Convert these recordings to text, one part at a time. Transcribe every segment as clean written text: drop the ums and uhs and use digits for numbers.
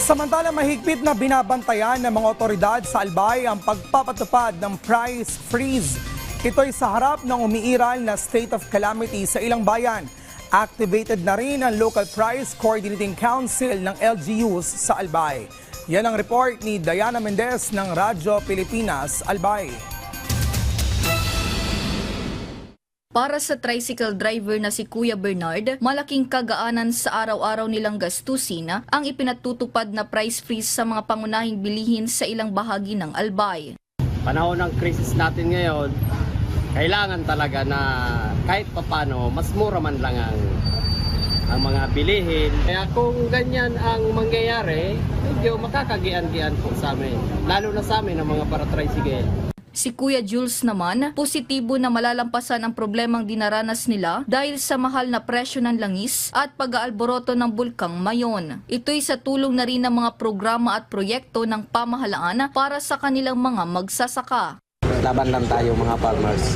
Samantala, mahigpit na binabantayan ng mga otoridad sa Albay ang pagpapatupad ng price freeze. Ito'y sa harap ng umiiral na state of calamity sa ilang bayan. Activated na rin ang Local Price Coordinating Council ng LGUs sa Albay. Yan ang report ni Diana Mendez ng Radyo Pilipinas, Albay. Para sa tricycle driver na si Kuya Bernard, malaking kagaanan sa araw-araw nilang gastusin ang ipinatutupad na price freeze sa mga pangunahing bilihin sa ilang bahagi ng Albay. Panahon ng krisis natin ngayon, kailangan talaga na kahit papano, mas mura man lang ang mga bilihin. Kaya kung ganyan ang mangyayari, medyo makakagian-gian po sa amin. Lalo na sa amin ang mga para-tricycle. Si Kuya Jules naman, positibo na malalampasan ang problemang dinaranas nila dahil sa mahal na presyo ng langis at pag-aalboroto ng bulkang Mayon. Ito'y sa tulong na rin ng mga programa at proyekto ng pamahalaan para sa kanilang mga magsasaka. Laban lang tayo mga farmers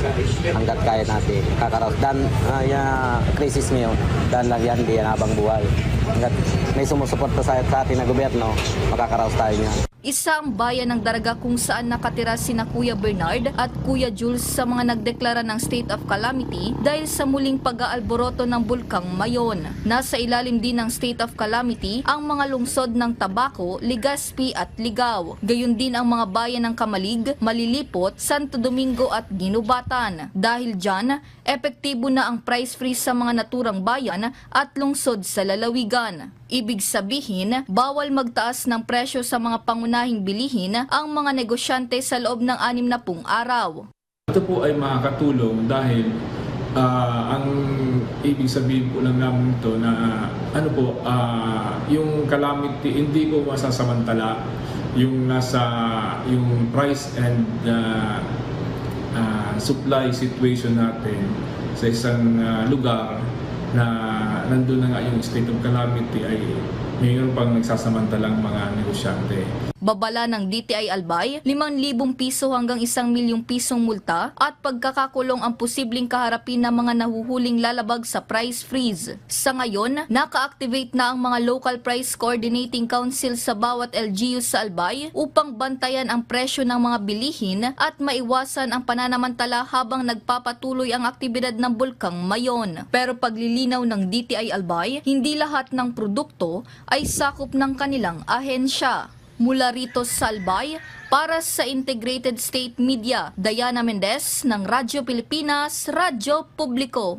hanggat kaya natin kakaraos. Dan krisis ngayon, dan lang yan, di yan habang buhay. Hanggat may sumusuporta sa atin na gobyerno, makakaraos tayo niyan. Isa ang bayan ng Daraga kung saan nakatira sina Kuya Bernard at Kuya Jules sa mga nagdeklara ng state of calamity dahil sa muling pag-aalboroto ng bulkang Mayon. Nasa ilalim din ng state of calamity ang mga lungsod ng Tabaco, Legazpi at Ligao. Gayon din ang mga bayan ng Kamalig, Malilipot, Santo Domingo at Ginubatan. Dahil dyan, epektibo na ang price freeze sa mga naturang bayan at lungsod sa lalawigan. Ibig sabihin, bawal magtaas ng presyo sa mga pangunahing bilihin ang mga negosyante sa loob ng 60 araw. Ito po ay makakatulong dahil ang ibig sabihin po lang namin ito na yung calamity hindi po masasamantala yung yung price and supply situation natin sa isang lugar na nandun na nga yung state of calamity ay mayroon pang nagsasamantalang mga negosyante. Babala ng DTI Albay, 5,000 piso hanggang 1,000,000 pisong multa at pagkakakulong ang posibleng kaharapin ng mga nahuhuling lalabag sa price freeze. Sa ngayon, naka-activate na ang mga Local Price Coordinating Council sa bawat LGU sa Albay upang bantayan ang presyo ng mga bilihin at maiwasan ang pananamantala habang nagpapatuloy ang aktibidad ng bulkang Mayon. Pero paglilinaw ng DTI Albay, hindi lahat ng produkto ay sakop ng kanilang ahensya. Mula rito sa Albay, para sa Integrated State Media, Diana Mendez ng Radyo Pilipinas, Radyo Publiko.